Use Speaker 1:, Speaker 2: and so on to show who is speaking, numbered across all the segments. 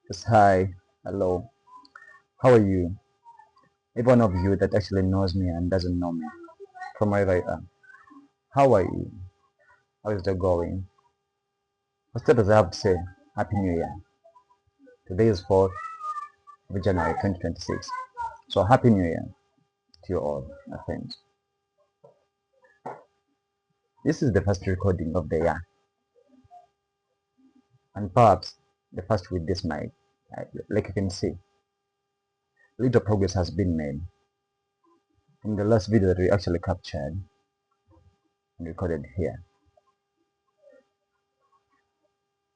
Speaker 1: Yes, hi, hello, how are you? Every one of you that actually knows me and doesn't know me, from wherever you are. How are you? How is it going? First up, as I have to say, Happy New Year. Today is 4th of January 2026. So, Happy New Year to you all, my friends. This is the first recording of the year, and perhaps the first with this mic. Like you can see, little progress has been made from the last video that we actually captured and recorded here.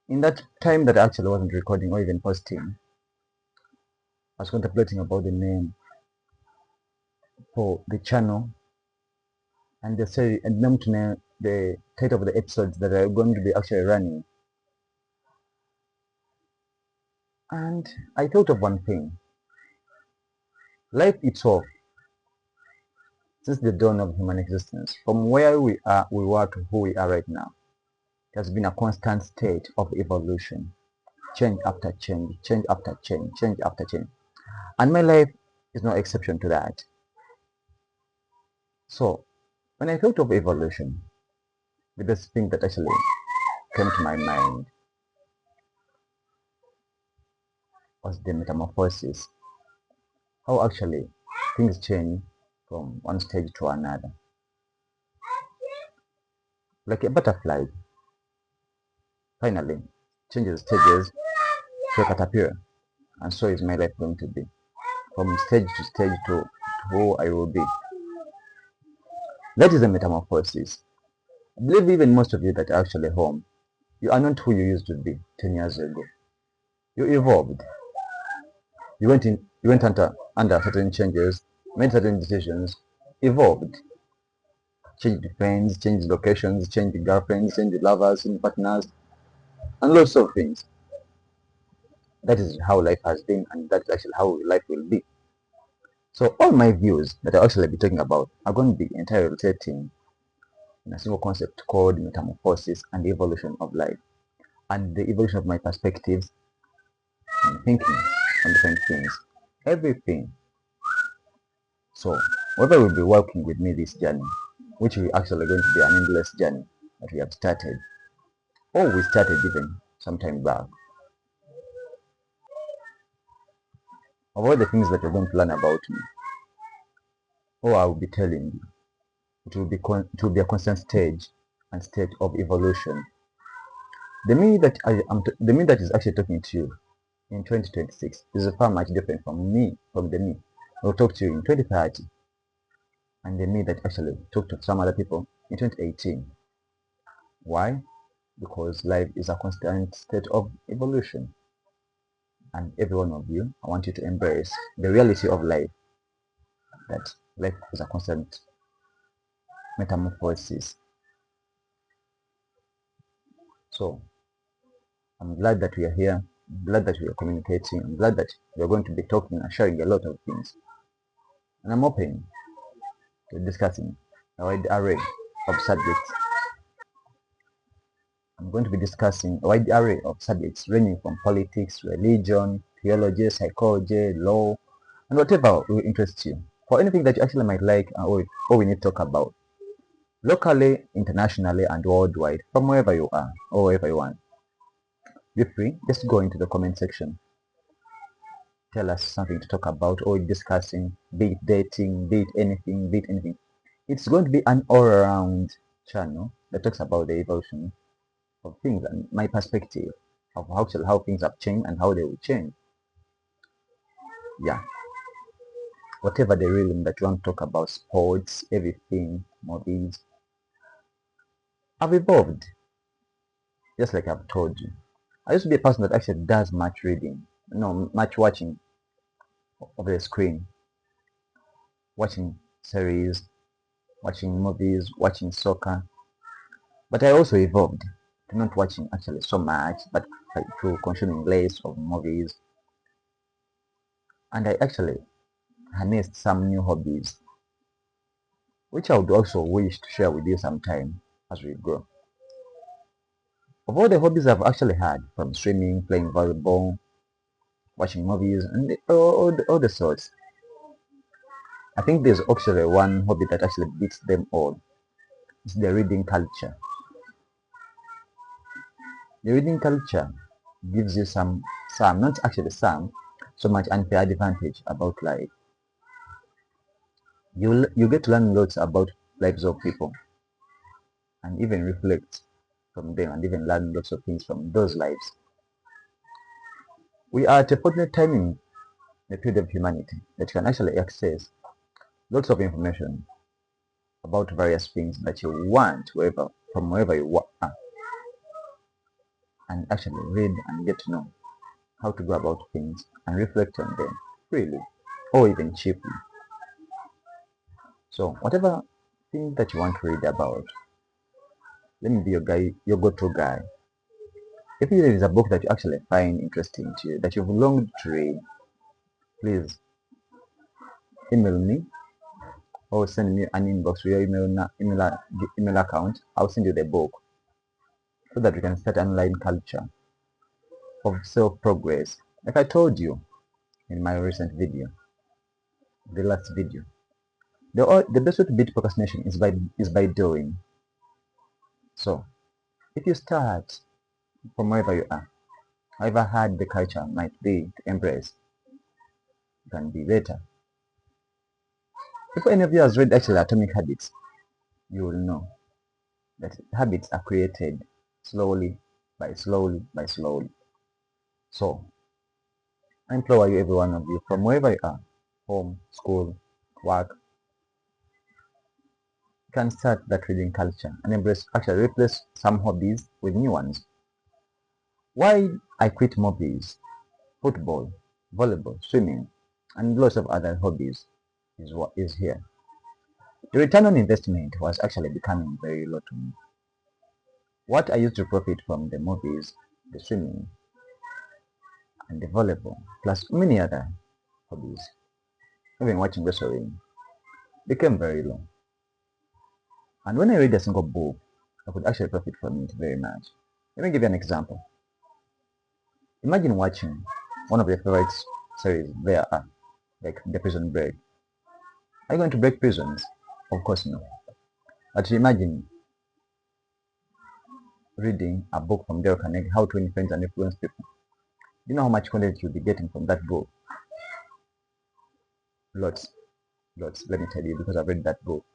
Speaker 1: In that time that I actually wasn't recording or even posting, I was contemplating about the name for the channel and name to name the title of the episodes that are going to be actually running. And I thought of one thing. Life itself, since the dawn of human existence, from where we were to who we are right now, it has been a constant state of evolution. Change after change, change after change, change after change. And my life is no exception to that. So, when I thought of evolution, the best thing that actually came to my mind was the metamorphosis. How actually things change from one stage to another. Like a butterfly, finally changes stages to a caterpillar. And so is my life going to be. From stage to stage to who I will be. That is a metamorphosis. I believe even most of you that are actually home, you are not who you used to be 10 years ago. You evolved. You went under certain changes, made certain decisions, evolved. Changed friends, changed locations, changed girlfriends, changed lovers, changed partners, and lots of things. That is how life has been, and that's actually how life will be. So all my views that I'll actually be talking about are going to be entirely rotating in a single concept called metamorphosis and the evolution of life, and the evolution of my perspectives and thinking on different things. Everything. So whoever will be working with me this journey, which is actually going to be an endless journey that we have started, or we started even some time back, of all the things that you're going to learn about me, or I will be telling you, it will be a constant stage and state of evolution. The me that is actually talking to you in 2026 is far much different from the me who will talk to you in 2030, and the me that actually talked to some other people in 2018. Why? Because life is a constant state of evolution, and every one of you, I want you to embrace the reality of life, that life is a constant metamorphosis. So I'm glad that we are here. I'm glad that we are communicating. I'm glad that we are going to be talking and sharing a lot of things. And I'm open to discussing a wide array of subjects. I'm going to be discussing a wide array of subjects ranging from politics, religion, theology, psychology, law, and whatever will interest you. For anything that you actually might like or we need to talk about. Locally, internationally, and worldwide, from wherever you are or wherever you want. Be free, just go into the comment section. Tell us something to talk about or discussing, be it dating, be it anything, be it anything. It's going to be an all-around channel that talks about the evolution of things and my perspective of how things have changed and how they will change. Yeah, whatever the realm that you want to talk about, sports, everything, movies. I've evolved, just like I've told you. I used to be a person that actually does much reading, no, much watching of the screen, watching series, watching movies, watching soccer. But I also evolved to not watching actually so much, but to consuming less of movies. And I actually harnessed some new hobbies, which I would also wish to share with you sometime as we grow. Of all the hobbies I've actually had, from swimming, playing volleyball, watching movies, and all the sorts. I think there's actually one hobby that actually beats them all. It's the reading culture. The reading culture gives you not actually some, so much unfair advantage about life. You get to learn lots about lives of people and even reflect from them and even learn lots of things from those lives. We are at a fortunate time in the period of humanity that you can actually access lots of information about various things that you want from wherever you are, and actually read and get to know how to go about things and reflect on them freely or even cheaply. So whatever thing that you want to read about, let me be your go-to guy. If there is a book that you actually find interesting to you, that you've longed to read, please email me or send me an inbox to your email account. I'll send you the book so that we can start an online culture of self-progress. Like I told you in my recent video, the last video, the best way to beat procrastination is by doing. So if you start from wherever you are, however hard the culture might be to embrace, it can be better. If any of you has read actually Atomic Habits, you will know that habits are created slowly by slowly by slowly. So I implore you, every one of you, from wherever you are, home, school, work, you can start that reading culture and replace some hobbies with new ones. Why I quit movies, football, volleyball, swimming, and lots of other hobbies is what is here. The return on investment was actually becoming very low to me. What I used to profit from the movies, the swimming, and the volleyball, plus many other hobbies, even watching wrestling, became very low. And when I read a single book, I could actually profit from it very much. Let me give you an example. Imagine watching one of your favorite series there are, like the Prison Break. Are you going to break prisons? Of course no. But imagine reading a book from Dale Carnegie, How to Influence and Influence People. You know how much content you'll be getting from that book? Lots, lots, let me tell you, because I've read that book.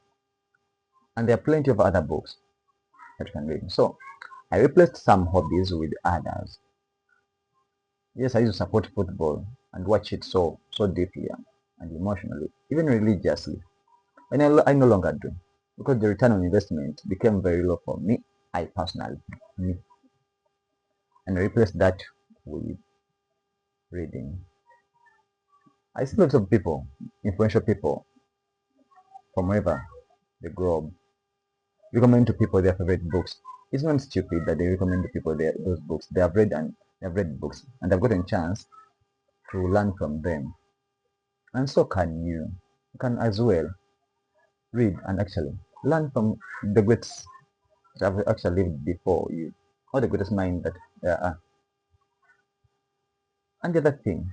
Speaker 1: And there are plenty of other books that you can read. So I replaced some hobbies with others. Yes, I used to support football and watch it so deeply and emotionally, even religiously. And I no longer do, because the return on investment became very low for me, I personally, me. And I replaced that with reading. I see lots of people, influential people from wherever they grow up, recommend to people their favorite books. It's not stupid that they recommend to people those books. They have read books and they've gotten a chance to learn from them. And so can you. You can as well read and actually learn from the greats that have actually lived before you, or the greatest mind that there are. And the other thing,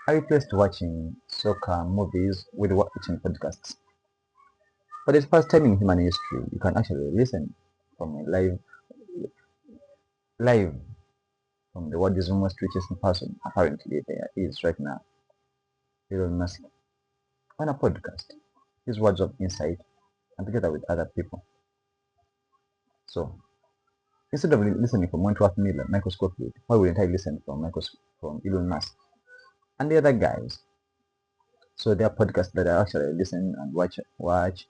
Speaker 1: I replaced watching soccer movies with watching podcasts. For the first time in human history, you can actually listen from a live from the world's most richest person, apparently there is right now, Elon Musk, on a podcast. His words of insight and together with other people. So instead of listening from Wentworth Miller, Michael Scofield, why wouldn't I listen from Elon Musk and the other guys? So there are podcasts that I actually listen and watch,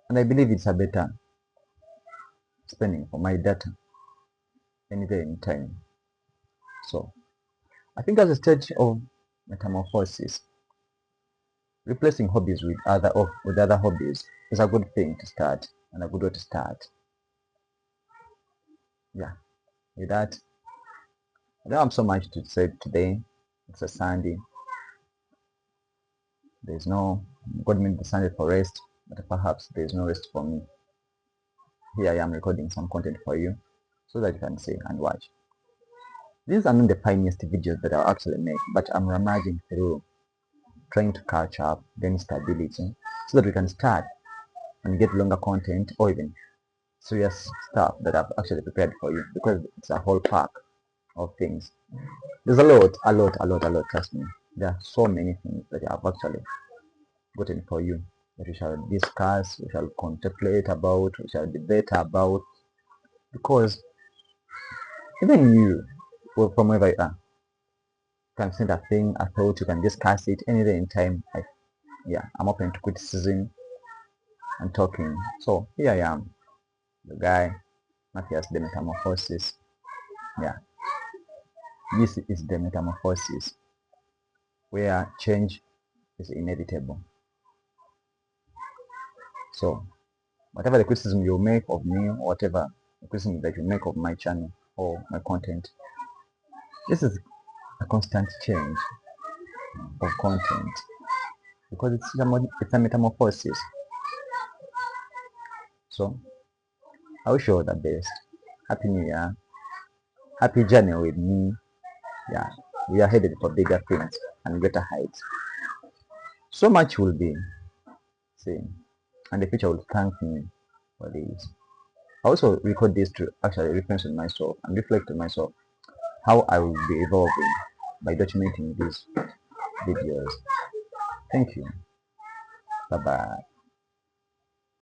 Speaker 1: and I believe it's a better spending for my data any day, any time. So I think as a stage of metamorphosis, replacing hobbies with other hobbies is a good thing to start and a good way to start. Yeah, with that, I don't have so much to say today. It's a Sunday. There's no God made the Sunday for rest, but perhaps there's no rest for me. Here I am recording some content for you so that you can see and watch. These are not the finest videos that I'll actually make, but I'm rummaging through, trying to catch up, then stability, so that we can start and get longer content or even serious stuff that I've actually prepared for you, because it's a whole pack of things. There's a lot, trust me. There are so many things that I've actually gotten for you that we shall discuss, we shall contemplate about, we shall debate about, because even you, from wherever you are, can send a thing, a thought, you can discuss it any day in time. Yeah, I'm open to criticism and talking. So here I am, the guy, Matthias the Metamorphosis. Yeah, this is the metamorphosis where change is inevitable. So whatever the criticism you make of me, or whatever the criticism that you make of my channel or my content, this is a constant change of content, because it's a metamorphosis. So I wish you all the best. Happy New Year. Happy journey with me. Yeah, we are headed for bigger things and greater heights. So much will be seen, and the future will thank me for this. I also record this to actually reference on myself and reflect on myself how I will be evolving by documenting these videos. Thank you. Bye bye.